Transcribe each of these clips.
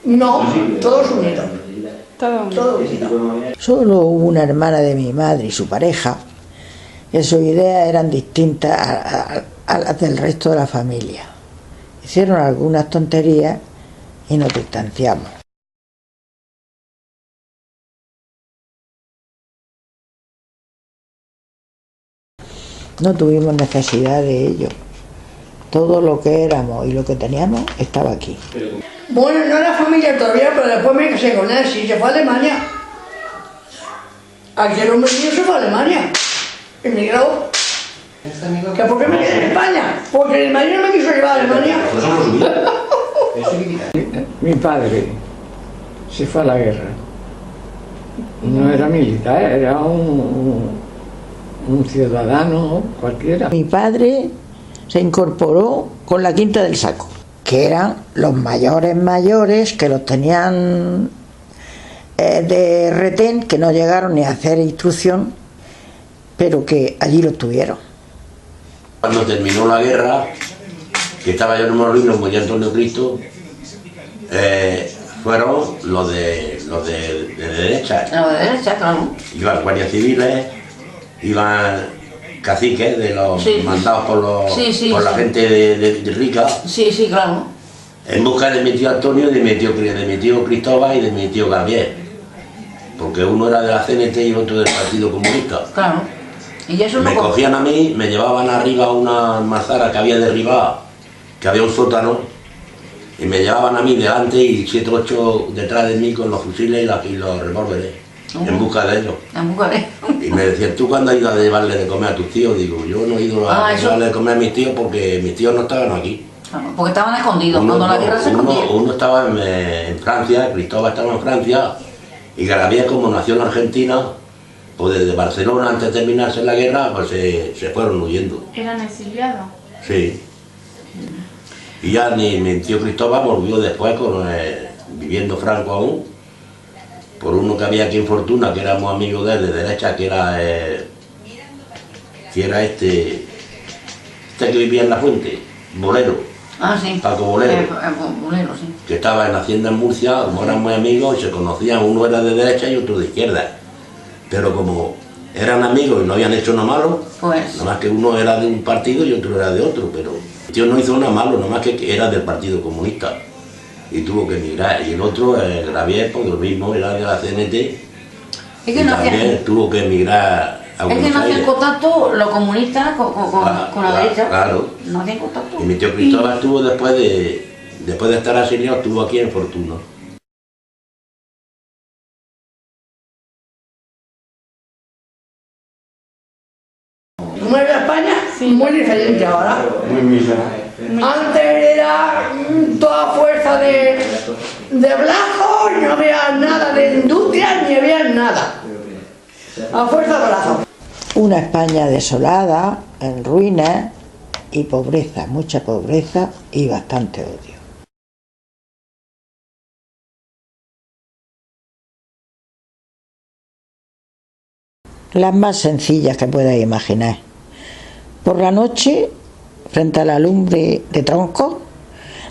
No, todos unidos. Todo unido. Solo hubo una hermana de mi madre y su pareja, que sus ideas eran distintas a las del resto de la familia. Hicieron algunas tonterías y nos distanciamos. No tuvimos necesidad de ello. Todo lo que éramos y lo que teníamos estaba aquí. Bueno, no era familia todavía, pero después me casé con él, sí, se fue a Alemania. Aquel hombre mío se fue a Alemania, emigró. ¿Que por qué me quedé en España? Porque el marido no me quiso llevar a Alemania. Mi padre se fue a la guerra. No era militar, era un ciudadano cualquiera. Mi padre se incorporó con la Quinta del Saco, que eran los mayores que los tenían de retén, que no llegaron ni a hacer instrucción, pero que allí los tuvieron. Cuando terminó la guerra, que estaba yo en Molino, como ya Antonio Cristo, fueron los de derecha. Los de derecha, claro. Iban guardias civiles, iban caciques de los mandados por la gente de rica. Sí, sí, claro. En busca de mi tío Antonio, de mi tío Cristóbal y de mi tío Gabriel. Porque uno era de la CNT y otro del Partido Comunista. Claro. Y eso me cogían a mí, me llevaban arriba a una almazara que había derribada, que había un sótano, y me llevaban a mí delante y 7 o 8 detrás de mí con los fusiles y los revólveres, en busca de ellos. En busca de ellos. Y me decían, ¿tú cuándo has ido a llevarle de comer a tus tíos? Digo, yo no he ido a llevarle de comer a mis tíos porque mis tíos no estaban aquí. Porque estaban escondidos, cuando la guerra se escondía. Uno estaba en Francia, Cristóbal estaba en Francia, y Gabriel, como nació en Argentina, pues desde Barcelona, antes de terminarse la guerra, pues se fueron huyendo. ¿Eran exiliados? Sí. Y ya mi tío Cristóbal volvió después, viviendo Franco aún, por uno que había aquí en Fortuna, que éramos amigos de él, de derecha, que era este que vivía en La Fuente, Bolero. Ah, sí. Paco Bolero. Bolero, sí. Que estaba en la hacienda en Murcia, como eran muy amigos y se conocían, uno era de derecha y otro de izquierda. Pero como eran amigos y no habían hecho nada malo, pues nada más que uno era de un partido y otro era de otro, pero el tío no hizo nada malo, nada más que era del Partido Comunista y tuvo que emigrar. Y el otro, el Gabriel, pues lo mismo, era de la CNT y también tuvo que emigrar a Buenos Aires. Es que no hacían contacto los comunistas con la derecha. Claro. No hacían contacto. Y mi tío Cristóbal estuvo después de estar asiliado, estuvo aquí en Fortuna. ¿Cómo era España? Sí. Muy diferente ahora. Muy miserable. Antes era toda fuerza de brazos, no había nada de industria ni había nada. A fuerza de brazos. Una España desolada, en ruinas y pobreza, mucha pobreza y bastante odio. Las más sencillas que puedas imaginar. Por la noche, frente a la lumbre de tronco,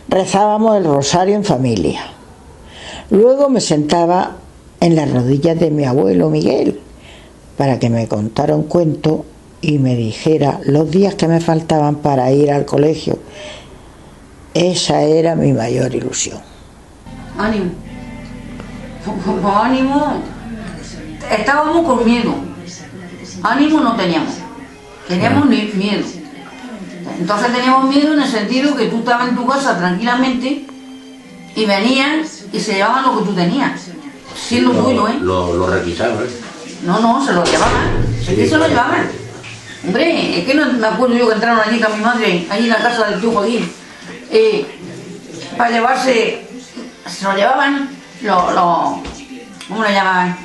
rezábamos el rosario en familia. Luego me sentaba en las rodillas de mi abuelo Miguel para que me contara un cuento y me dijera los días que me faltaban para ir al colegio. Esa era mi mayor ilusión. Ánimo. Ánimo. Estábamos con miedo. Ánimo no teníamos. Teníamos miedo. Entonces teníamos miedo en el sentido que tú estabas en tu casa tranquilamente y venían y se llevaban lo que tú tenías. Siendo tuyo, ¿eh? Lo requisaron, ¿eh? No, se lo llevaban. Sí, es que se lo llevaban. Hombre, es que no me acuerdo yo que entraron allí con mi madre, allí en la casa del tío Joaquín, para llevarse, se lo llevaban ¿cómo le llamaban?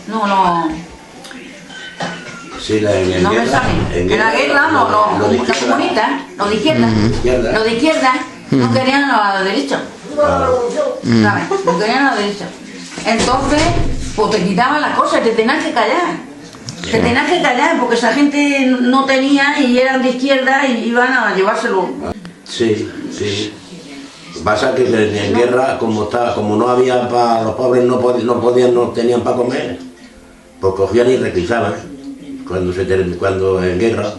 No, sí, no me sale. En la guerra, los comunistas, los de izquierda, los de izquierda no querían a la derecha. ¿Sabes? No querían a la derecha. Entonces, pues te quitaban las cosas, te tenías que callar. Te tenías que callar porque esa gente no tenía y eran de izquierda y iban a llevárselo. Sí, sí. Pasa que en guerra, como no había para los pobres, no tenían para comer, pues cogían y requisaban cuando en guerra.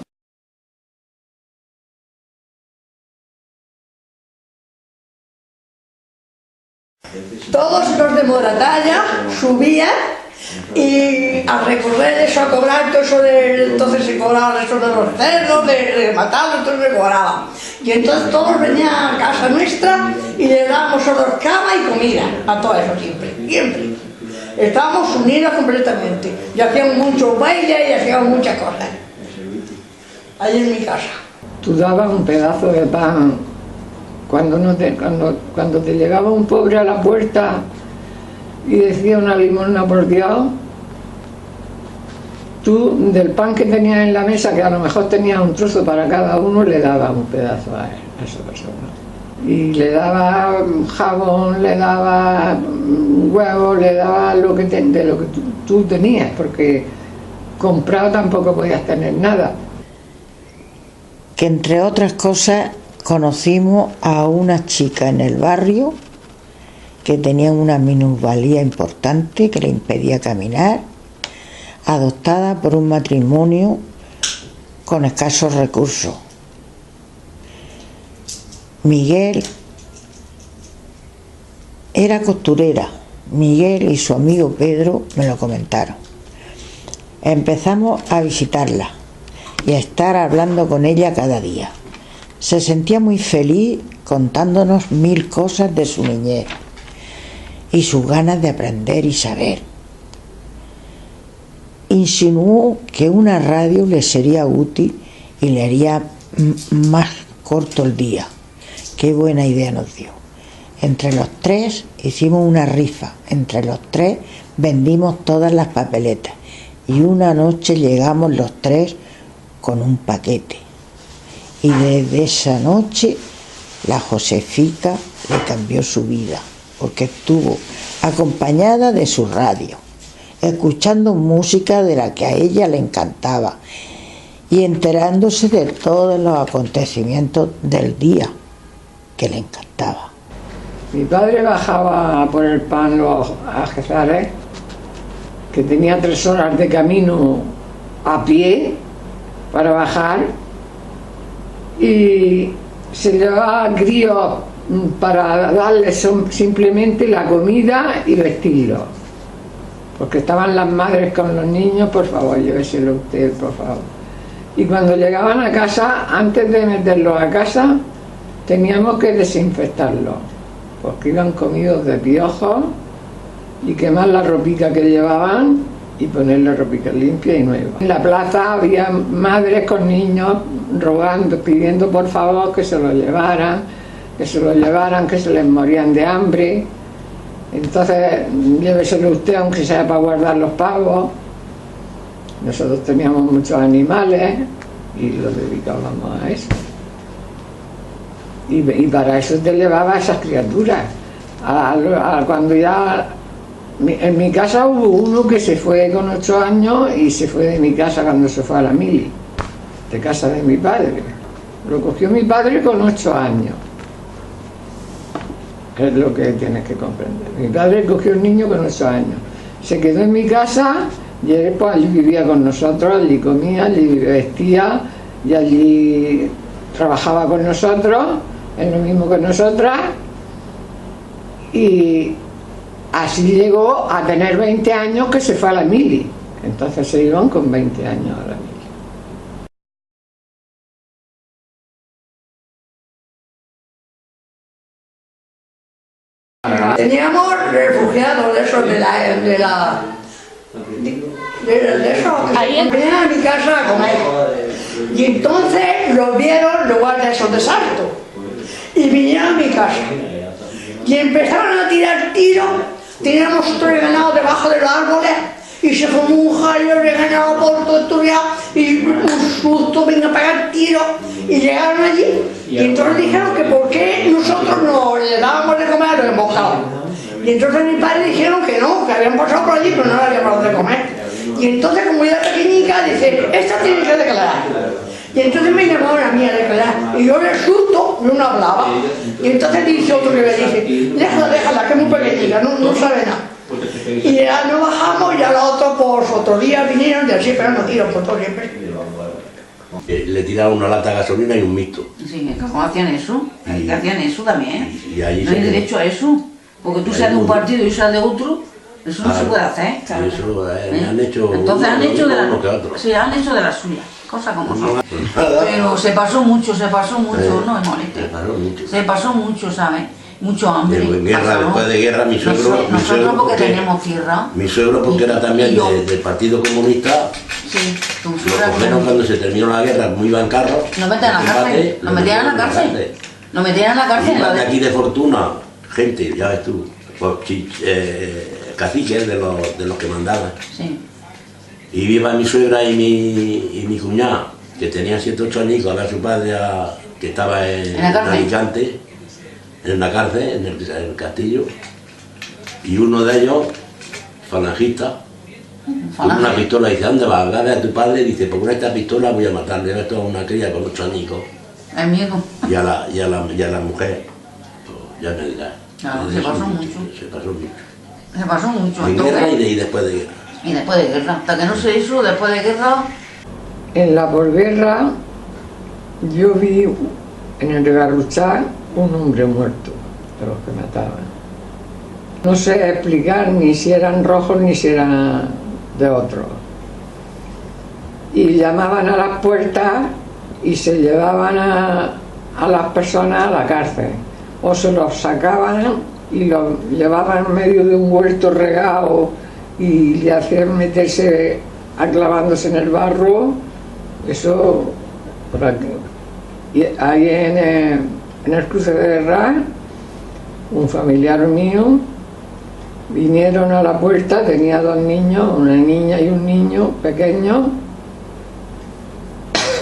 Todos los de Moratalla subían y a recorrer eso, a cobrar todo eso entonces se cobraba eso de los cerdos, de matarlos, entonces se cobraba. Y entonces todos venían a casa nuestra y le dábamos solo cama y comida, a todo eso siempre, siempre. Estábamos unidos completamente y hacíamos muchos bailes y hacíamos muchas cosas. Allí en mi casa. Tú dabas un pedazo de pan cuando te llegaba un pobre a la puerta y decía una limosna por Dios, tú del pan que tenías en la mesa, que a lo mejor tenías un trozo para cada uno, le dabas un pedazo a esa persona. Y le dabas jabón, le dabas huevos, le dabas de lo que tú tenías, porque comprado tampoco podías tener nada. Que entre otras cosas conocimos a una chica en el barrio que tenía una minusvalía importante que le impedía caminar, adoptada por un matrimonio con escasos recursos. Miguel era costurera. Miguel y su amigo Pedro me lo comentaron. Empezamos a visitarla y a estar hablando con ella cada día. Se sentía muy feliz contándonos 1000 cosas de su niñez y sus ganas de aprender y saber. Insinuó que una radio le sería útil y le haría más corto el día. Qué buena idea nos dio. Entre los 3 hicimos una rifa. Entre los 3 vendimos todas las papeletas y una noche llegamos los 3 con un paquete. Y desde esa noche la Josefica le cambió su vida, porque estuvo acompañada de su radio, escuchando música de la que a ella le encantaba y enterándose de todos los acontecimientos del día que le encantaba. Mi padre bajaba por el pan a Gezares, que tenía 3 horas de camino a pie para bajar, y se llevaba a críos para darles simplemente la comida y vestirlos, porque estaban las madres con los niños. Por favor, lléveselo usted, por favor. Y cuando llegaban a casa, antes de meterlos a casa, teníamos que desinfectarlos, porque iban comidos de piojos, y quemar la ropica que llevaban y ponerle ropica limpia y nueva. En la plaza había madres con niños rogando, pidiendo por favor que se los llevaran, que se les morían de hambre. Entonces, lléveselo usted aunque sea para guardar los pavos. Nosotros teníamos muchos animales y los dedicábamos a eso. Y para eso te llevaba a esas criaturas. Cuando ya... En mi casa hubo uno que se fue con 8 años y se fue de mi casa cuando se fue a la mili, de casa de mi padre. Lo cogió mi padre con 8 años, que es lo que tienes que comprender. Mi padre cogió un niño con 8 años, se quedó en mi casa y él pues allí vivía con nosotros, allí comía, allí vestía y allí trabajaba con nosotros, es lo mismo que nosotras, y así llegó a tener 20 años que se fue a la mili. Entonces se iban con 20 años a la mili. Teníamos refugiados de esos de esos que venían a mi casa a comer. Y entonces los vieron los guardias esos de Salto y vinieron a mi casa y empezaron a tirar tiros. Teníamos todo el ganado debajo de los árboles y se formó un jaleo de ganado por todo Asturias y un susto, venga a pegar tiros, y llegaron allí y entonces dijeron que por qué nosotros no le dábamos de comer a los embocados. Y entonces mis padres dijeron que no, que habían pasado por allí pero no le habíamos dado de comer. Y entonces, como era pequeñica, dice, esta tiene que declarar. Y entonces me llamó una mía de clase, y yo de susto no hablaba. Y entonces dice otro que le dice, déjala, que es muy pequeñita, no sabe nada. Y ya nos bajamos y al otro, pues otro día vinieron y así, pero no tiran por todo siempre. Le tiraron una lata de gasolina y un mixto. Sí, ¿cómo hacían eso? Que hacían eso también. Y allí no hay derecho a eso. Porque tú seas de un partido y seas de otro, eso no se puede hacer. Eso han hecho. Entonces han hecho de la uno que otro. Sí, han hecho de la suya. Cosa como son. Nada. Pero se pasó mucho, no es moleste. Se pasó mucho, ¿sabes? Mucho hambre. En guerra, después de guerra, mi suegro. Nosotros porque tenemos tierra. Mi suegro, porque era también del Partido Comunista. Sí, tu Lo suegra. cogieron cuando se terminó la guerra, como iba en carro. Nos metían en la cárcel. Nos metían en la cárcel. Nos metían en la cárcel. Iban de aquí de fortuna, gente, ya ves tú, caciques de los que mandaban. Sí. Y iba mi suegra y mi cuñada, que tenían 7 o 8 añicos, a ver a su padre que estaba en Alicante, en la cárcel, en el castillo, y uno de ellos, falangista, con una pistola, dice, ¿dónde vas? Va a ver a tu padre, dice, pues con esta pistola voy a matarle. Esto es una cría con 8 añicos. Es miedo. Y a la mujer, pues ya me dirás. Claro, se pasó mucho. Se pasó mucho. Se pasó mucho. En guerra y después de guerra. Y después de guerra. Hasta que no se hizo, después de guerra. En la posguerra yo vi en el Garruchá un hombre muerto de los que mataban. No sé explicar ni si eran rojos ni si eran de otros. Y llamaban a las puertas y se llevaban a las personas a la cárcel. O se los sacaban y los llevaban en medio de un huerto regado y le hacían meterse clavándose en el barro. Eso por aquí. Y ahí en el cruce de guerra, un familiar mío vinieron a la puerta, tenía 2 niños, una niña y un niño pequeño,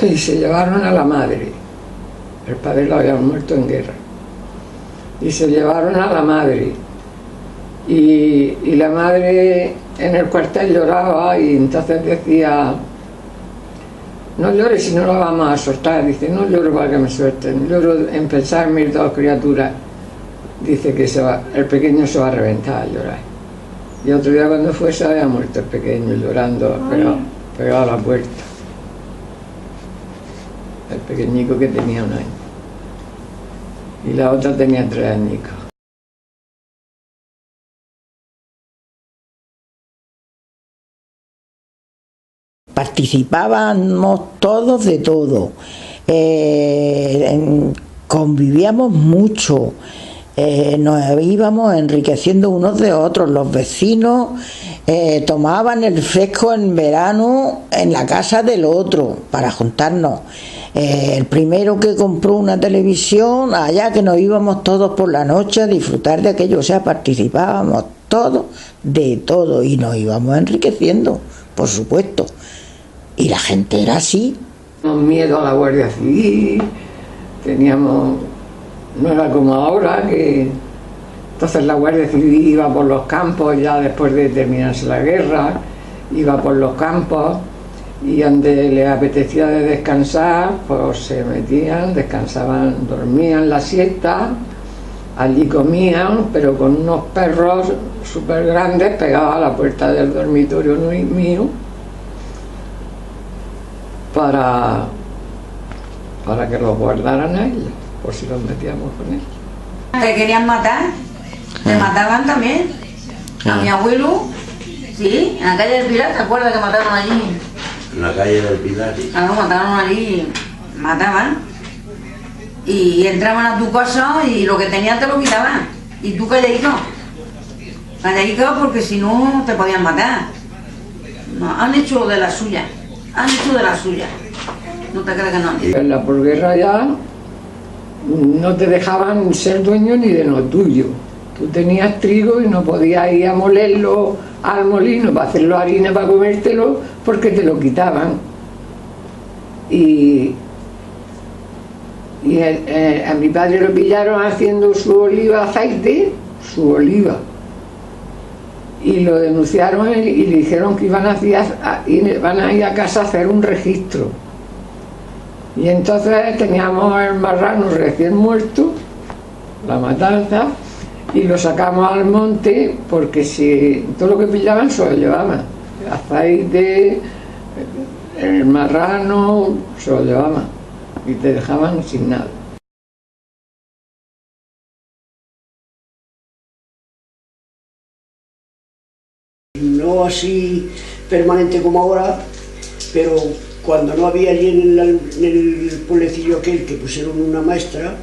y se llevaron a la madre. El padre lo había muerto en guerra. Y se llevaron a la madre. Y la madre en el cuartel lloraba y entonces decía, no llores si no la vamos a soltar. Dice, no lloro para que me suelten, lloro en pensar en mis 2 criaturas. Dice que el pequeño se va a reventar a llorar. Y otro día cuando fue se había muerto el pequeño llorando, pegado a la puerta. El pequeñico que tenía 1 año. Y la otra tenía 3 añicos. Participábamos todos de todo, convivíamos mucho, nos íbamos enriqueciendo unos de otros, los vecinos tomaban el fresco en verano en la casa del otro para juntarnos. El primero que compró una televisión, allá que nos íbamos todos por la noche a disfrutar de aquello, o sea, participábamos todos de todo y nos íbamos enriqueciendo, por supuesto. Y la gente era así. Teníamos miedo a la Guardia Civil, no era como ahora, que entonces la Guardia Civil iba por los campos ya después de terminarse la guerra, iba por los campos y donde les apetecía de descansar, pues se metían, descansaban, dormían la siesta, allí comían, pero con unos perros súper grandes pegados a la puerta del dormitorio mío, para que los guardaran a ellos, por si los metíamos con ellos. ¿Te querían matar? ¿Te mataban también? A mi abuelo, sí, en la calle del Pilar, ¿te acuerdas que mataron allí? En la calle del Pilar. Claro, mataron allí, mataban. Y entraban a tu casa y lo que tenían te lo quitaban. Y tú calladito. Calladito porque si no te podían matar. No, han hecho de la suya. Han hecho de la suya. No te creas que no. En la posguerra ya no te dejaban ser dueño ni de lo tuyo. Tú tenías trigo y no podías ir a molerlo al molino para hacerlo harina para comértelo porque te lo quitaban. Y a mi padre lo pillaron haciendo su oliva aceite, su oliva. Y lo denunciaron y le dijeron que iban a ir a casa a hacer un registro. Y entonces teníamos el marrano recién muerto, la matanza, y lo sacamos al monte porque si todo lo que pillaban se lo llevaban. El aceite, el marrano, se lo llevaban y te dejaban sin nada. No así permanente como ahora, pero cuando no había allí en el pueblecillo aquel que pusieron una maestra,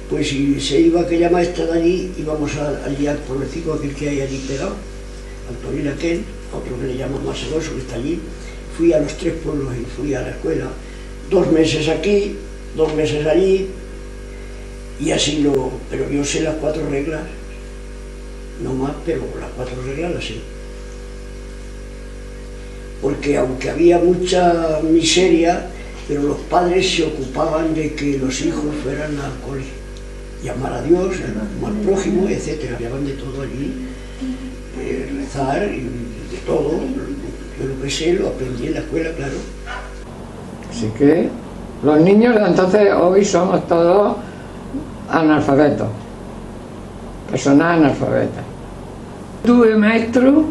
pues si se iba aquella maestra de allí, íbamos allí al pueblecillo aquel que hay allí pegado, Antonio aquel, a otro que le llaman Masegoso, que está allí. Fui a los 3 pueblos y fui a la escuela, 2 meses aquí, 2 meses allí, y así pero yo sé las 4 reglas, no más, pero las 4 reglas las sé. Porque aunque había mucha miseria, pero los padres se ocupaban de que los hijos fueran al colegio, llamar a Dios, al prójimo, etc. Hablaban de todo allí, rezar y de todo. Yo lo que sé lo aprendí en la escuela, claro. Así que los niños de entonces hoy somos todos analfabetos, personas analfabetas. Tuve maestro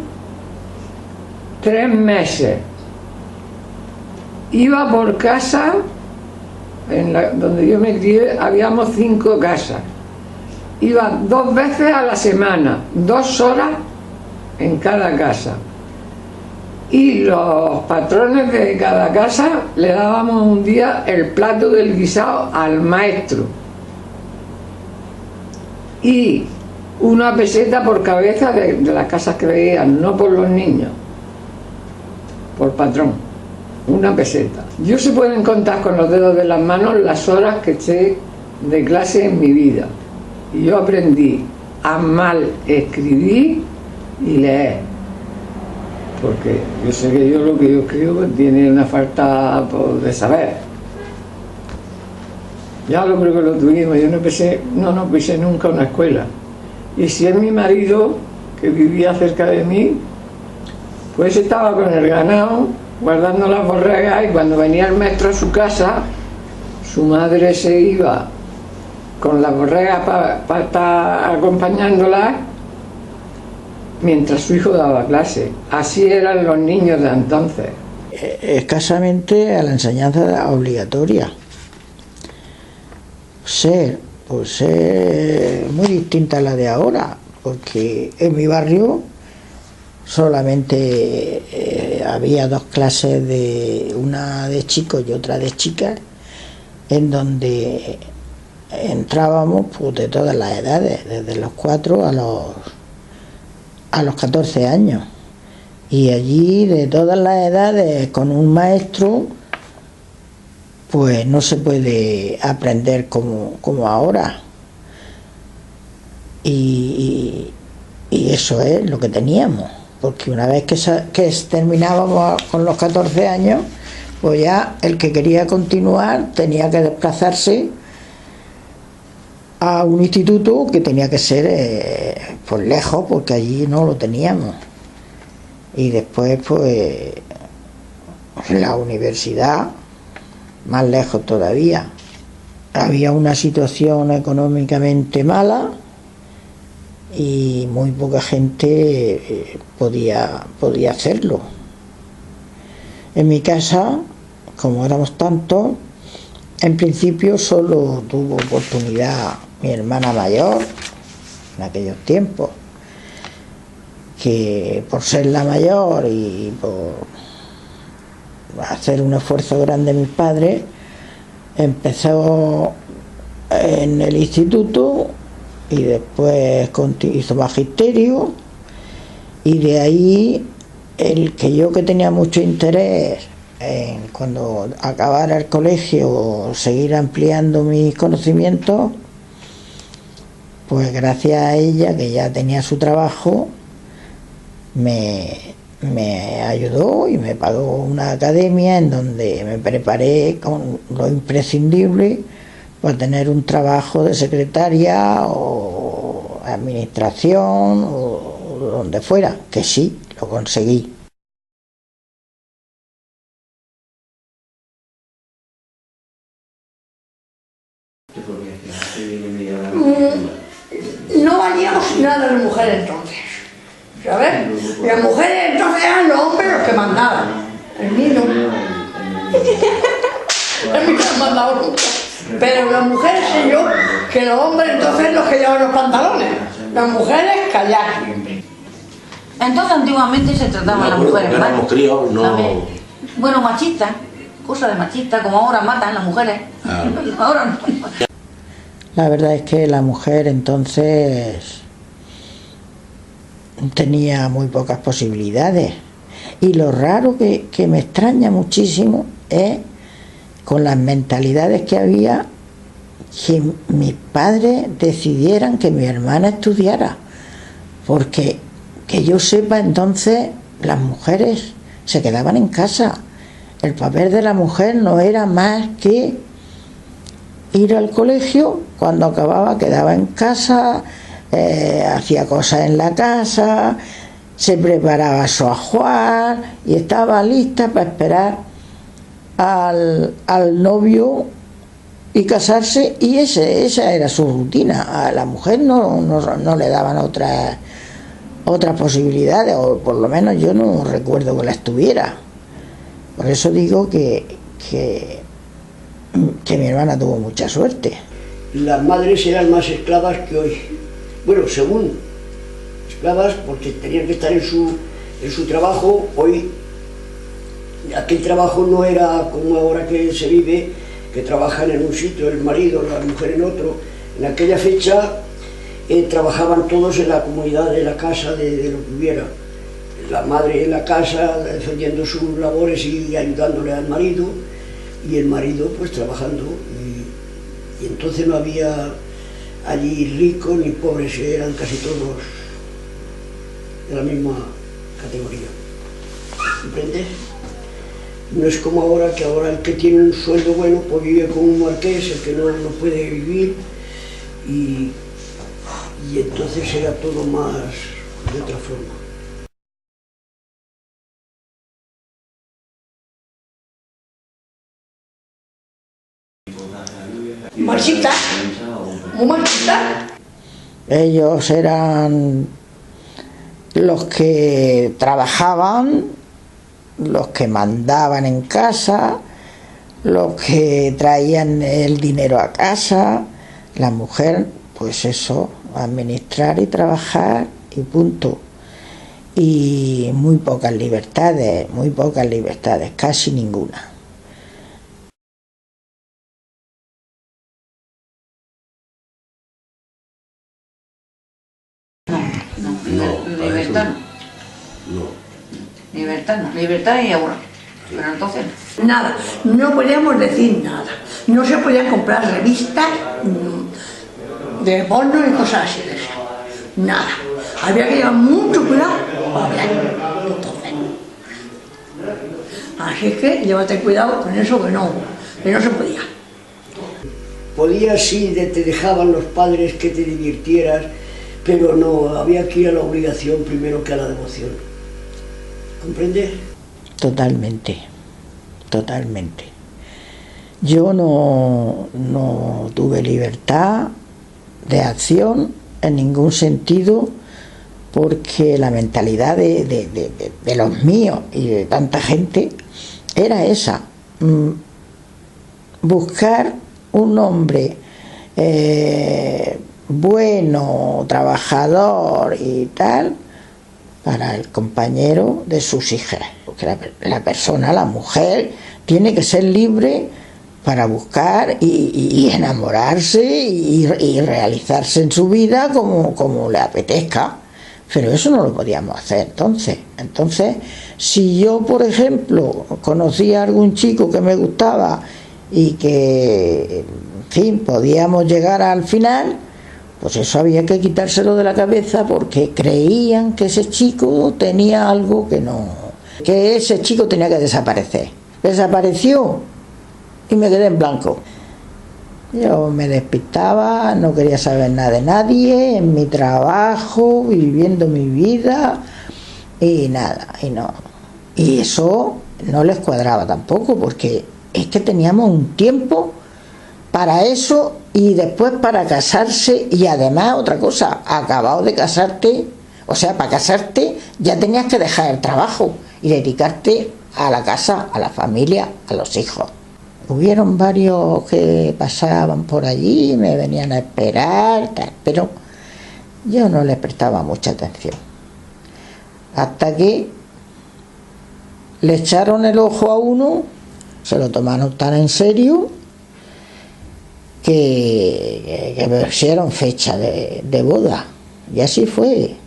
3 meses. Iba por casa, donde yo me crié, habíamos 5 casas. Iba 2 veces a la semana, 2 horas en cada casa. Y los patrones de cada casa le dábamos un día el plato del guisado al maestro. Y 1 peseta por cabeza de las casas que veían, no por los niños, por patrón, 1 peseta. Yo se pueden contar con los dedos de las manos las horas que eché de clase en mi vida. Y yo aprendí a mal escribir y leer. Porque yo sé que yo lo que yo escribo tiene una falta de saber. Ya lo creo que lo tuvimos, yo no pisé nunca una escuela. Y si es mi marido, que vivía cerca de mí, pues estaba con el ganado, guardando las borregas, y cuando venía el maestro a su casa, su madre se iba con las borregas para estar acompañándolas, mientras su hijo daba clase. Así eran los niños de entonces. Escasamente a la enseñanza obligatoria. Pues muy distinta a la de ahora, porque en mi barrio solamente había 2 clases, una de chicos y otra de chicas, en donde entrábamos pues, de todas las edades, desde los 4 a los 14 años, y allí de todas las edades con un maestro pues no se puede aprender como ahora, y eso es lo que teníamos, porque una vez que terminábamos con los 14 años, pues ya el que quería continuar tenía que desplazarse a un instituto que tenía que ser pues lejos, porque allí no lo teníamos. Y después pues la universidad, más lejos todavía. Había una situación económicamente mala y muy poca gente podía hacerlo. En mi casa, como éramos tantos, en principio solo tuvo oportunidad mi hermana mayor, en aquellos tiempos, que por ser la mayor y por hacer un esfuerzo grande mis padres, empezó en el instituto y después hizo magisterio, y de ahí que tenía mucho interés en, cuando acabara el colegio, seguir ampliando mis conocimientos, pues gracias a ella, que ya tenía su trabajo, me ayudó y me pagó una academia en donde me preparé con lo imprescindible para tener un trabajo de secretaria o administración o donde fuera, que sí, lo conseguí. ¿sabes? Y las mujeres entonces eran los hombres los que mandaban. El mío no. El mío no ha mandado nunca. Pero las mujeres sé yo que los hombres entonces los que llevan los pantalones. Las mujeres callar. Entonces antiguamente se trataban las mujeres mal. Éramos críos, no. También. Bueno, machistas, cosas de machistas, como ahora matan las mujeres. Ahora no. La verdad es que la mujer entonces tenía muy pocas posibilidades. Y lo raro que me extraña muchísimo es, con las mentalidades que había, que mis padres decidieran que mi hermana estudiara. Porque, que yo sepa, entonces las mujeres se quedaban en casa. El papel de la mujer no era más que ir al colegio, cuando acababa quedaba en casa, hacía cosas en la casa, se preparaba su ajuar y estaba lista para esperar al novio y casarse, y esa era su rutina. A la mujer no le daban otras posibilidades, o por lo menos yo no recuerdo que las tuviera. Por eso digo que mi hermana tuvo mucha suerte. Las madres eran más esclavas que hoy. Bueno, según esclavas, porque tenían que estar en su trabajo. Hoy aquel trabajo no era como ahora que se vive, que trabajan en un sitio el marido, la mujer en otro. En aquella fecha trabajaban todos en la comunidad de la casa, de lo que hubiera. La madre en la casa defendiendo sus labores y ayudándole al marido, y el marido pues trabajando, y entonces no había allí ricos ni pobres, eran casi todos de la misma categoría. ¿Comprendes? No es como ahora, que ahora el que tiene un sueldo bueno pues vive con un marqués, el que no puede vivir, y entonces era todo más de otra forma. Marchita, muy marchita. Ellos eran los que trabajaban, los que mandaban en casa, los que traían el dinero a casa. La mujer, pues eso, administrar y trabajar y punto. Y muy pocas libertades, casi ninguna. Libertad no. Libertad y ahora. Pero entonces Nada, no podíamos decir nada. No se podían comprar revistas de porno y cosas así de eso. Nada. Había que llevar mucho cuidado para hablar. Entonces. Así que llévate cuidado con eso, que no se podía. Podías, sí, te dejaban los padres que te divirtieras, pero no, había que ir a la obligación primero que a la devoción. ¿Comprendes? Totalmente. Yo no tuve libertad de acción en ningún sentido, porque la mentalidad de los míos y de tanta gente era esa: buscar un hombre bueno, trabajador y tal, para el compañero de sus hijas. Porque la persona, la mujer, tiene que ser libre para buscar y enamorarse y realizarse en su vida como le apetezca. Pero eso no lo podíamos hacer entonces. Entonces, si yo, por ejemplo, conocía a algún chico que me gustaba y que, en fin, podíamos llegar al final, pues eso había que quitárselo de la cabeza, porque creían que ese chico tenía algo que ese chico tenía que desaparecer. Desapareció y me quedé en blanco. Yo me despistaba, no quería saber nada de nadie, en mi trabajo, viviendo mi vida, y nada, y no. Y eso no les cuadraba tampoco, porque es que teníamos un tiempo para eso y después para casarse. Y además, otra cosa, acabado de casarte, O sea, para casarte ya tenías que dejar el trabajo y dedicarte a la casa, a la familia, a los hijos. Hubieron varios que pasaban por allí, me venían a esperar, pero yo no les prestaba mucha atención. Hasta que le echaron el ojo a uno, se lo tomaron tan en serio que me pusieron fecha de boda. Y así fue.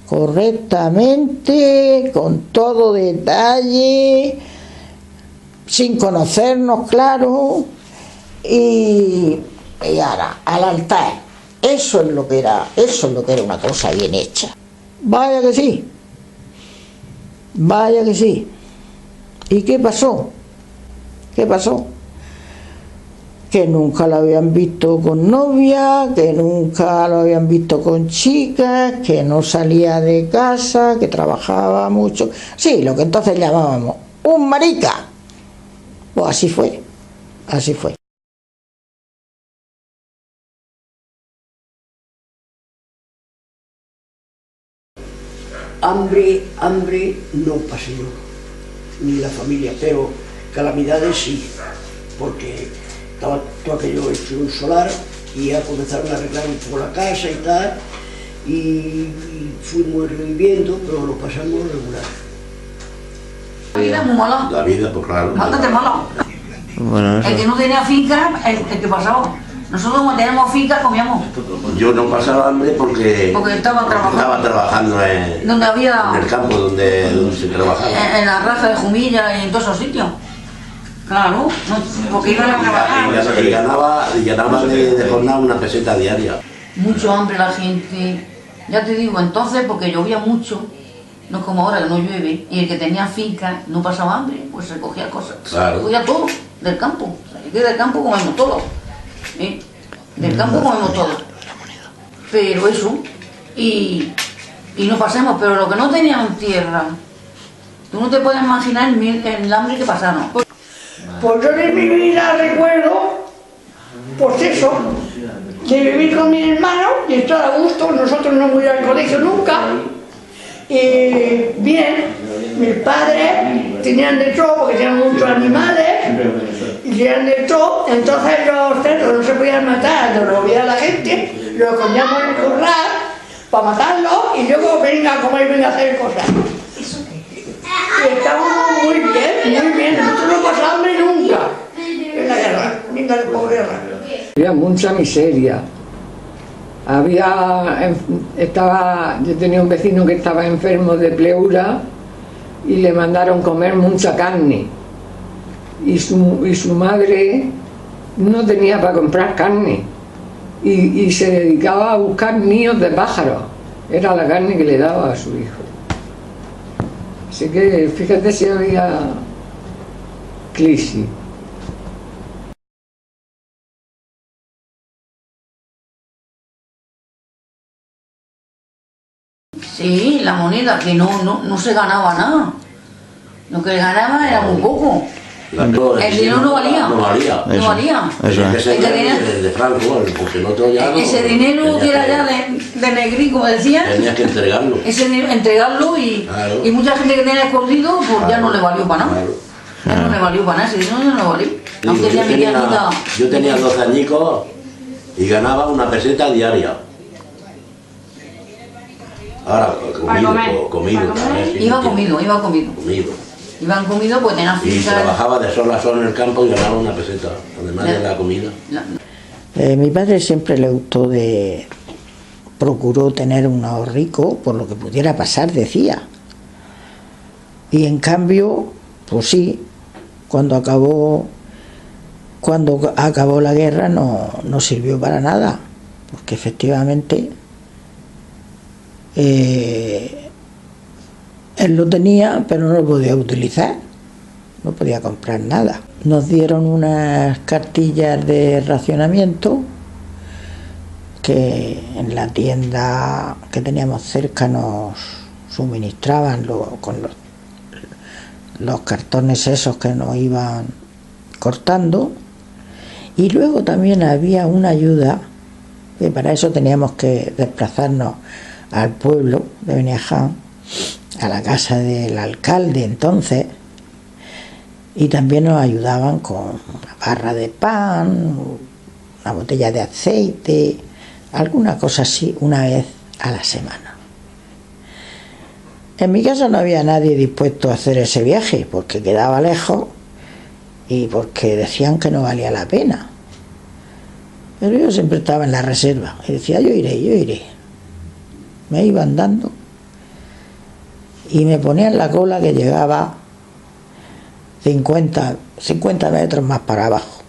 Correctamente, con todo detalle, sin conocernos, claro, y ahora, al altar. Eso es lo que era una cosa bien hecha. Vaya que sí. Vaya que sí. ¿Y qué pasó? ¿Qué pasó? Que nunca lo habían visto con novia, que nunca lo habían visto con chicas, que no salía de casa, que trabajaba mucho. Sí, lo que entonces llamábamos un marica. Pues así fue, así fue. Hambre no pasé yo, ni la familia, pero calamidades sí, porque estaba todo aquello hecho en un solar y ya comenzaron a arreglar un poco la casa y tal, y fuimos reviviendo, pero lo pasamos regular. La vida es muy mala. La vida, pues claro. Bastante mala. Bueno, El que no tenía finca, el que pasaba. Nosotros como tenemos finca comíamos. Yo no pasaba hambre porque estaba trabajando en donde había, el campo donde se trabajaba. en la raja de Jumilla y en todos esos sitios. Claro, porque iban a trabajar. Y ganaba de jornada una peseta diaria. Mucho hambre la gente. Ya te digo, entonces, porque llovía mucho, no es como ahora que no llueve, y el que tenía finca no pasaba hambre, pues se cogía cosas. Claro. Se cogía todo del campo. O sea, que del campo comemos todo. Del campo comemos todo. Pero eso, y no pasemos, pero lo que no tenían tierra, tú no te puedes imaginar el hambre que pasaron. Pues yo de mi vida recuerdo, pues eso, de vivir con mi hermano y estar a gusto. Nosotros no hemos ido al colegio nunca. Y bien, mis padres tenían de todo, porque tenían muchos animales, y tenían de todo. Entonces los cerdos no se podían matar, nos lo veía la gente, los escondíamos en el corral para matarlos y luego venga a comer, venga a hacer cosas. Y estábamos muy bien, nosotros no pasamos hambre nunca en la guerra, ni en la posguerra. Había mucha miseria. Yo tenía un vecino que estaba enfermo de pleura y le mandaron comer mucha carne. Y su madre no tenía para comprar carne. Y se dedicaba a buscar nidos de pájaros. Era la carne que le daba a su hijo. Así que fíjate si había crisis. Sí, la moneda, que no se ganaba nada. Lo que ganaba era muy poco. El dinero no valía. No valía. No valía. Tenía que ser de Franco, porque el otro ya no. Ese dinero que era ya de negrí, como decían. Tenías que entregarlo. Ese dinero, entregarlo y mucha gente que tenía escondido, pues ya no le valió para nada. Ya no le valió para nada, ese dinero no le valió. Yo tenía 12 añicos y ganaba una peseta diaria. Ahora, comido también. Iba comido. Iban comido pues tenían Y finca. trabajaba de sol a sol en el campo y ganaba una peseta, además de la comida. Mi padre siempre le gustó procuró tener un ahorrico por lo que pudiera pasar, decía. Y en cambio, pues sí, cuando acabó la guerra no sirvió para nada, porque efectivamente él lo tenía, pero no lo podía utilizar, no podía comprar nada. Nos dieron unas cartillas de racionamiento que en la tienda que teníamos cerca nos suministraban con los cartones esos que nos iban cortando. Y luego también había una ayuda, que para eso teníamos que desplazarnos al pueblo de Beniaján, a la casa del alcalde entonces, y también nos ayudaban con una barra de pan, una botella de aceite, alguna cosa así, una vez a la semana. En mi casa no había nadie dispuesto a hacer ese viaje, porque quedaba lejos y porque decían que no valía la pena. Pero yo siempre estaba en la reserva y decía, yo iré. Me iba andando y me ponía en la cola que llegaba 50 metros más para abajo.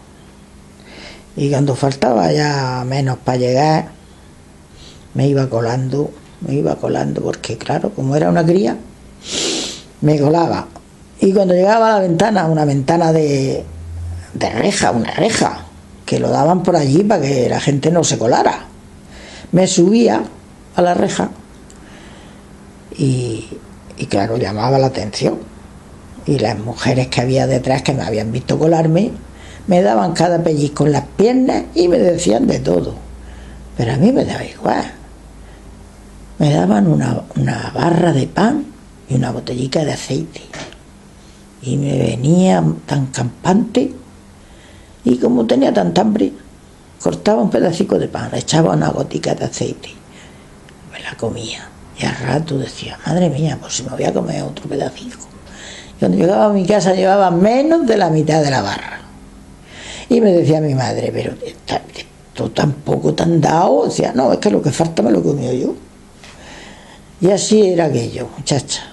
Y cuando faltaba ya menos para llegar, me iba colando, porque claro, como era una cría, me colaba. Y cuando llegaba a la ventana, una ventana de reja, una reja, que lo daban por allí para que la gente no se colara, me subía a la reja y claro, llamaba la atención. Y las mujeres que había detrás, que me habían visto colarme, me daban cada pellizco en las piernas y me decían de todo. Pero a mí me daba igual. Me daban una barra de pan y una botellita de aceite. Y me venía tan campante, y como tenía tanta hambre, cortaba un pedacico de pan, echaba una gotica de aceite, me la comía. Y al rato decía, madre mía, pues si me voy a comer otro pedacito. Y cuando llegaba a mi casa llevaba menos de la mitad de la barra. Y me decía mi madre, pero esto tampoco te han dado. Decía, no, es que lo que falta me lo he comido yo. Y así era aquello, muchacha.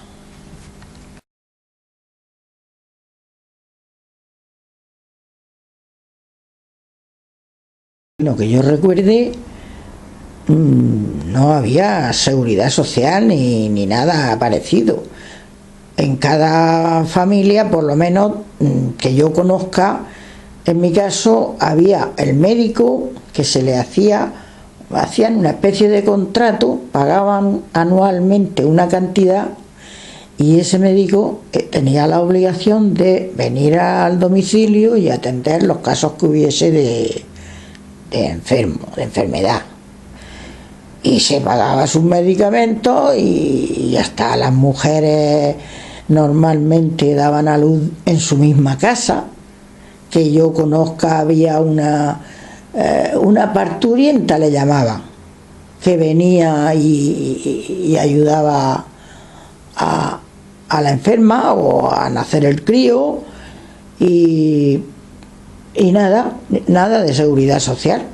Lo que yo recuerde, no había seguridad social ni nada parecido. En cada familia, por lo menos que yo conozca, en mi caso había el médico que se le hacían una especie de contrato, pagaban anualmente una cantidad y ese médico tenía la obligación de venir al domicilio y atender los casos que hubiese de enfermedad. Y se pagaba sus medicamentos y hasta las mujeres normalmente daban a luz en su misma casa. Que yo conozca, había una parturienta, le llamaban, que venía y ayudaba a la enferma o a nacer el crío y nada de seguridad social.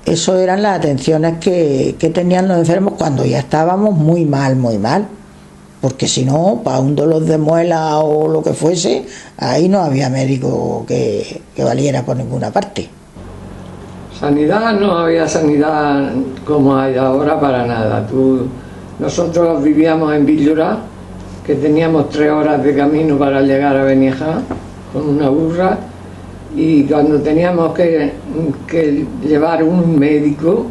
Eso eran las atenciones que tenían los enfermos cuando ya estábamos muy mal, porque si no, para un dolor de muela o lo que fuese, ahí no había médico que valiera por ninguna parte. Sanidad, no había sanidad como hay ahora para nada. Nosotros vivíamos en Villora, que teníamos 3 horas de camino para llegar a Beniaján con una burra, y cuando teníamos que llevar un médico,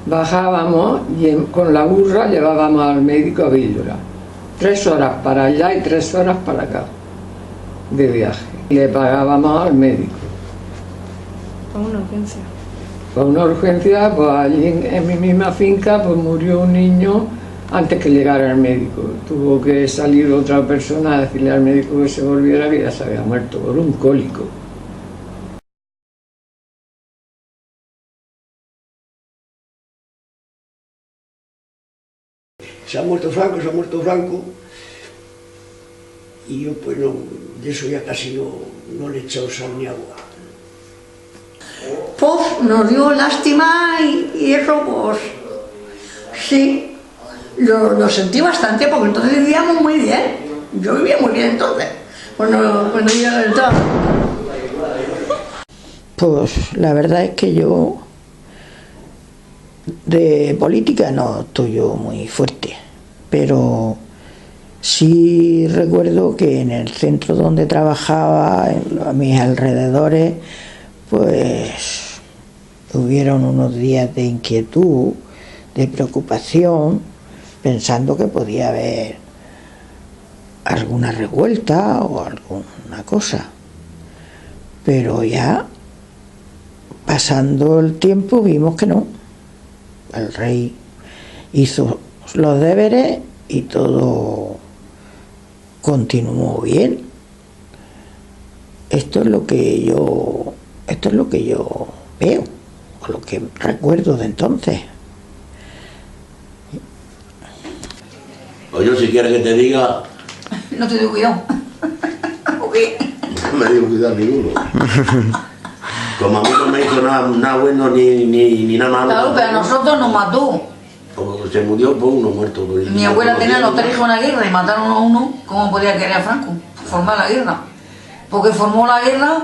bajábamos y con la burra llevábamos al médico a Villora. 3 horas para allá y 3 horas para acá de viaje. Y le pagábamos al médico. Con una urgencia. Con una urgencia, pues allí en mi misma finca pues murió un niño antes que llegara el médico. Tuvo que salir otra persona a decirle al médico que se volviera, que ya se había muerto por un cólico. Se ha muerto Franco, y yo pues no, de eso ya casi no le he echado sal ni agua. Pues nos dio lástima y eso pues sí, lo sentí bastante porque entonces vivíamos muy bien. Yo vivía muy bien entonces, cuando yo estaba. Pues la verdad es que yo de política no estoy yo muy fuerte, pero sí recuerdo que en el centro donde trabajaba, a mis alrededores, pues hubieron unos días de inquietud, de preocupación, pensando que podía haber alguna revuelta o alguna cosa. Pero ya pasando el tiempo vimos que no. El rey hizo los deberes y todo continuó bien. Esto es lo que yo veo, o lo que recuerdo de entonces. O yo, si quieres que te diga... No te doy cuidado. No me dio cuidado ninguno. Como a mí no me hizo nada bueno ni nada malo. Claro, pero a nosotros nos mató. Como se murió, pues uno muerto. Mi abuela tenía los 3 hijos en la guerra y mataron a uno. ¿Cómo podía querer a Franco? Formar la guerra. Porque formó la guerra,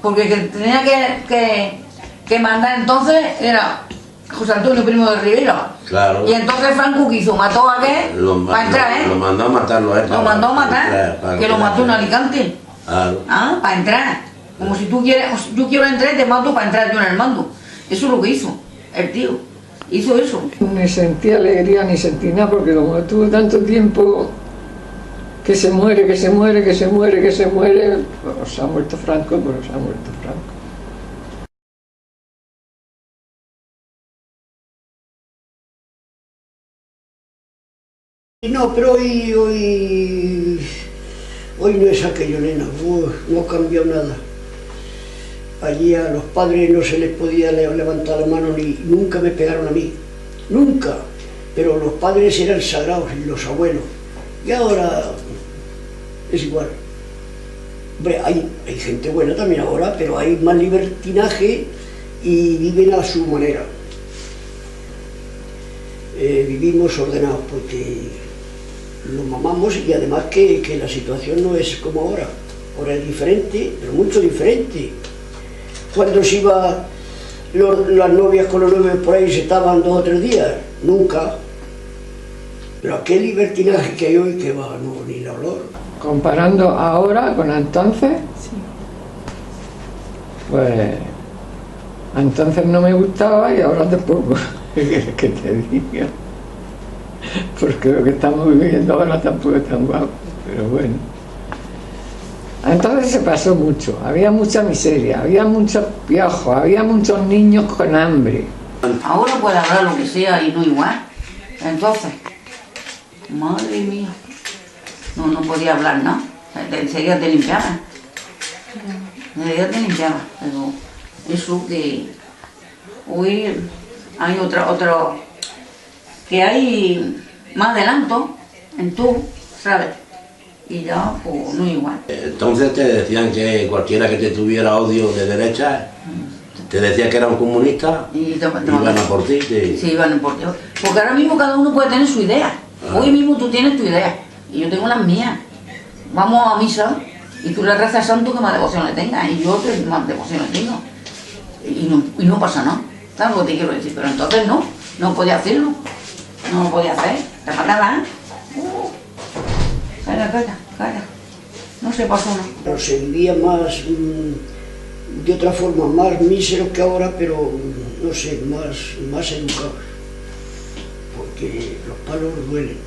porque el que tenía que mandar entonces era José Antonio Primo de Rivera. Claro. Y entonces Franco, ¿qué hizo? ¿Mató a qué? Para entrar, Lo mandó a matarlo, Lo mandó a matar, que lo mató en Alicante. Claro. Ah, para entrar. Como si tú quieres, yo quiero entrar, te mato para entrar yo en el mando. Eso es lo que hizo el tío. Hizo eso. Ni sentí alegría ni sentí nada, porque como tuvo tanto tiempo que se muere, pues se ha muerto Franco, pues se ha muerto Franco. No, pero hoy no es aquello, nena, no ha cambiado nada. Allí a los padres no se les podía levantar la mano, ni nunca me pegaron a mí, nunca. Pero los padres eran sagrados y los abuelos. Y ahora es igual. Hombre, hay gente buena también ahora, pero hay más libertinaje y viven a su manera. Vivimos ordenados porque lo mamamos, y además que la situación no es como ahora. Ahora es diferente, pero mucho diferente. Cuando se iba las novias con los novios por ahí, se estaban 2 o 3 días, nunca. Pero aquel libertinaje que hay hoy, que va, no, ni la olor. Comparando ahora con entonces, Sí. pues entonces no me gustaba y ahora tampoco. Que te diga, porque lo que estamos viviendo ahora tampoco es tan guapo, pero bueno. Entonces se pasó mucho, había mucha miseria, había muchos piojos, había muchos niños con hambre. Ahora puede hablar lo que sea y no igual. Entonces, madre mía, no podía hablar, ¿no? Enseguida te limpiaba. Enseguida te limpiaba. Pero eso que hoy hay otro que hay más adelanto en tú, ¿sabes? Y ya, pues no igual. Entonces te decían que cualquiera que te tuviera odio de derecha, te decía que era un comunista, Y iban a por ti. Sí, iban a por ti. Porque ahora mismo cada uno puede tener su idea. Hoy mismo tú tienes tu idea y yo tengo las mías. Vamos a misa y tú le rezas a santo que más devoción le tengas y yo que más devoción le tengo. Y no pasa nada. ¿Sabes lo que te quiero decir? Pero entonces no podía hacerlo. No lo podía hacer. Te mataban. Calla. No se pasó nada. Pero se vivía más, de otra forma, más mísero que ahora, pero no sé, más educados. Porque los palos duelen.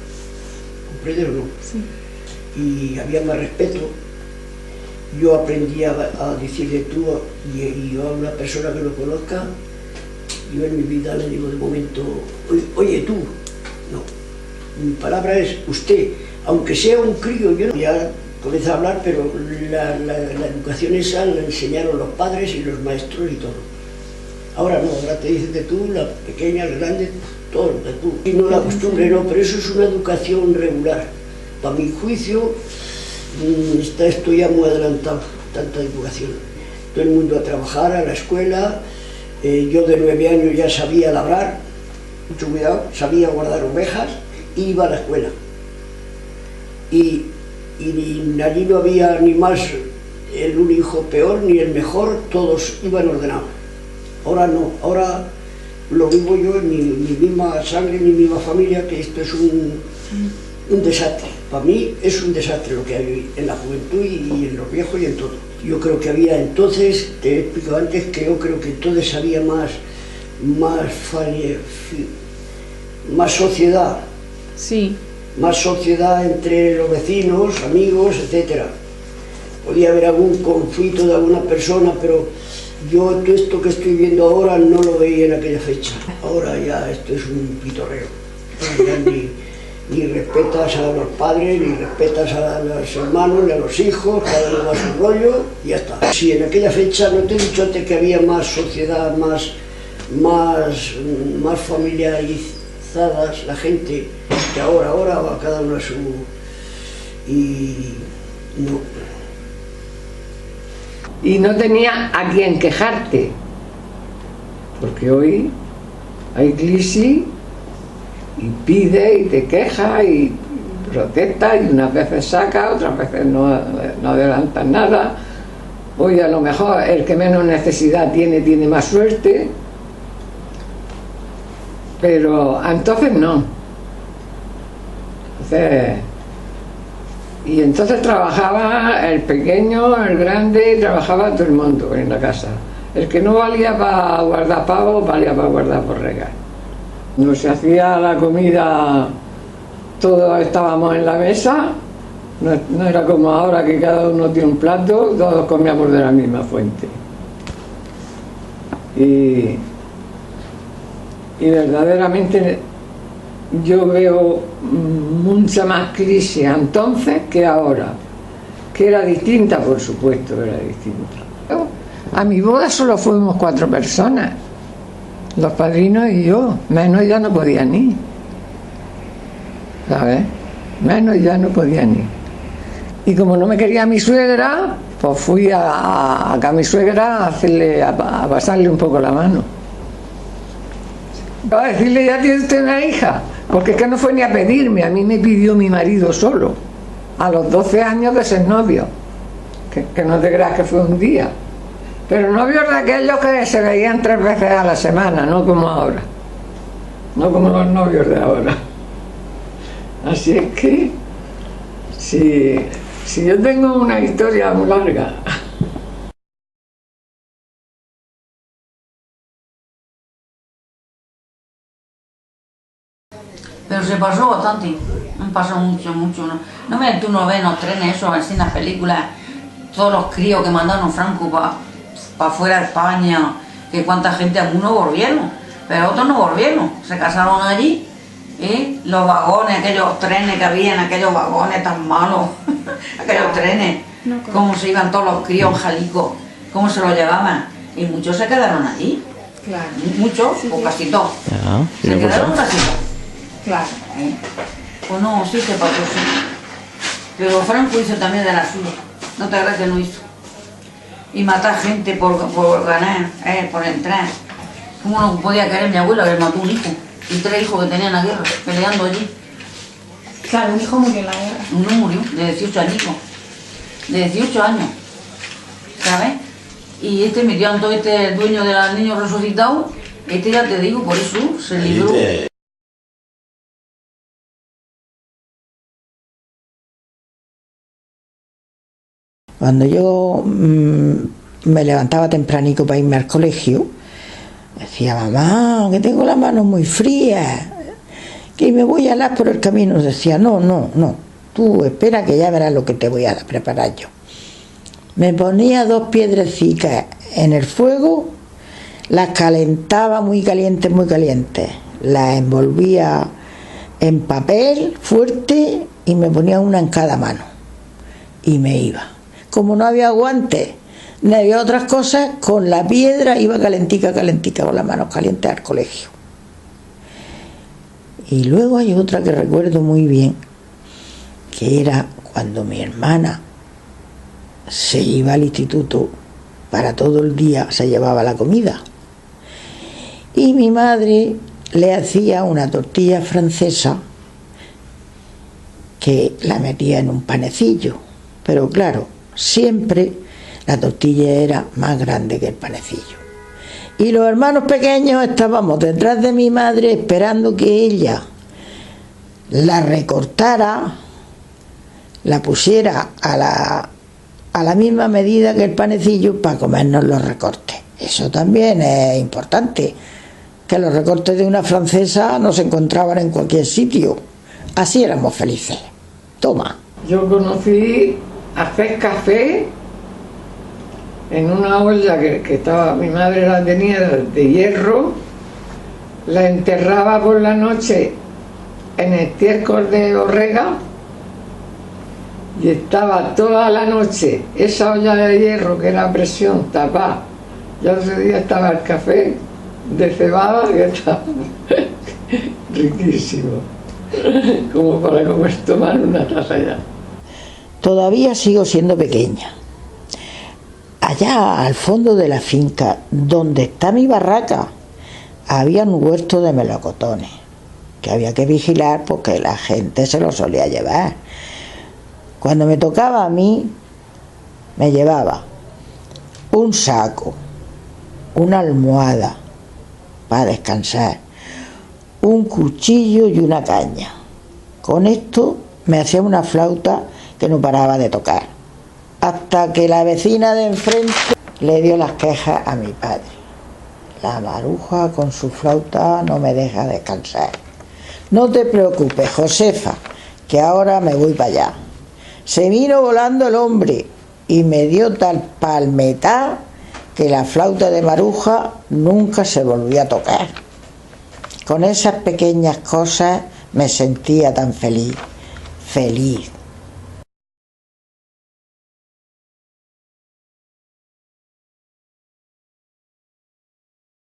¿Comprendes o no? Sí. Y había más respeto. Yo aprendí a decirle tú, y yo a una persona que lo conozca, yo en mi vida le digo de momento, oye tú, no, mi palabra es usted, aunque sea un crío, yo no, ya comienza a hablar, pero la educación esa la enseñaron los padres y los maestros y todo. Ahora no, ahora te dicen de tú, la pequeña, la grande, todo de tú. Y no la costumbre, no, pero eso es una educación regular. Para mi juicio, está esto ya muy adelantado, tanta educación. Todo el mundo a trabajar, a la escuela. Yo de 9 años ya sabía labrar, mucho cuidado, sabía guardar ovejas, y iba a la escuela. Y allí no había ni más un hijo peor ni el mejor, todos iban ordenados. Ahora no, ahora lo vivo yo en mi misma sangre, en mi misma familia, que esto es un desastre. Para mí es un desastre lo que hay hoy en la juventud y en los viejos y en todo. Yo creo que había entonces, te he explicado antes, que yo creo que entonces había más sociedad. Sí. Más sociedad entre los vecinos, amigos, etc. Podía haber algún conflicto de alguna persona, pero yo todo esto que estoy viendo ahora no lo veía en aquella fecha. Ahora ya esto es un pitorreo. ya ni respetas a los padres, ni respetas a los hermanos, ni a los hijos, cada uno va a su rollo y ya está. Si en aquella fecha, no te he dicho antes que había más sociedad, más familiarizadas la gente, que ahora va cada uno a su... y no. Y no tenía a quien quejarte, porque hoy hay crisis y pide y te queja y protesta y unas veces saca, otras veces no adelantas nada. Hoy a lo mejor el que menos necesidad tiene más suerte, pero entonces no. Entonces trabajaba el pequeño, el grande, trabajaba todo el mundo en la casa. El que no valía para guardar pavos, valía para guardar borregas. Cuando se hacía la comida, todos estábamos en la mesa, no era como ahora que cada uno tiene un plato, todos comíamos de la misma fuente. Y verdaderamente yo veo mucha más crisis entonces que ahora, que era distinta, por supuesto, era distinta. A mi boda solo fuimos 4 personas, los padrinos y yo, menos ya no podían ir, ¿sabes? Menos ya no podían ir. Y como no me quería mi suegra, pues fui a mi suegra a pasarle un poco la mano. A decirle, ya tiene usted una hija, porque es que no fue ni a pedirme, a mí me pidió mi marido solo, a los 12 años de ser novio, que no te creas que fue un día, pero novios de aquellos que se veían 3 veces a la semana, no como ahora, no como los novios de ahora. Así es que, si yo tengo una historia muy larga. Pero se pasó bastante, pasó mucho. No me tú no ves los trenes, eso, así en las películas, todos los críos que mandaron Franco para fuera de España, que cuánta gente, algunos volvieron, pero otros no volvieron, se casaron allí, los vagones, aquellos trenes que había en aquellos vagones tan malos, aquellos trenes, cómo se iban todos los críos en Jalisco, cómo se los llevaban, y muchos se quedaron allí, Claro. muchos, Sí, o sí. casi todos, Ya, se quedaron casi todos. Claro. Pues no, sí se pasó, sí. Pero Franco hizo también de la suya. No te creas que no hizo. Y matar gente por ganar, por entrar. ¿Cómo no podía querer mi abuela que mató un hijo? Y 3 hijos que tenían en la guerra, peleando allí. Claro, un hijo murió en la guerra. Uno murió, de 18 años. De 18 años. ¿Sabes? Y mi tío Antonio, el dueño de los niños resucitados, ya te digo, por eso se libró. Cuando yo me levantaba tempranico para irme al colegio, decía, mamá, que tengo las manos muy frías, que me voy a helar por el camino. Decía, no, tú espera que ya verás lo que te voy a preparar yo. Me ponía 2 piedrecitas en el fuego, las calentaba muy calientes, las envolvía en papel fuerte y me ponía una en cada mano y me iba. Como no había guantes ni había otras cosas, con la piedra iba calentica, con las manos calientes al colegio. Y luego hay otra que recuerdo muy bien, que era cuando mi hermana se iba al instituto, para todo el día se llevaba la comida, y mi madre le hacía una tortilla francesa que la metía en un panecillo, pero claro, siempre la tortilla era más grande que el panecillo. Y los hermanos pequeños estábamos detrás de mi madre esperando que ella la recortara, la pusiera a la misma medida que el panecillo para comernos los recortes. Eso también es importante, que los recortes de una francesa no se encontraban en cualquier sitio. Así éramos felices. Toma. Yo conocí hacer café en una olla que estaba, mi madre la tenía de hierro, la enterraba por la noche en estiércol de Orrega y estaba toda la noche esa olla de hierro que era a presión tapada. Ya otro día estaba el café de cebada que estaba riquísimo, como para tomar una taza ya. Todavía sigo siendo pequeña. Allá al fondo de la finca, donde está mi barraca, había un huerto de melocotones que había que vigilar porque la gente se lo solía llevar. Cuando me tocaba a mí, me llevaba un saco, una almohada para descansar, un cuchillo y una caña. Con esto me hacía una flauta que no paraba de tocar, hasta que la vecina de enfrente le dio las quejas a mi padre. La Maruja con su flauta no me deja descansar. No te preocupes, Josefa, que ahora me voy para allá. Se vino volando el hombre y me dio tal palmetá que la flauta de Maruja nunca se volvió a tocar. Con esas pequeñas cosas me sentía tan feliz, feliz.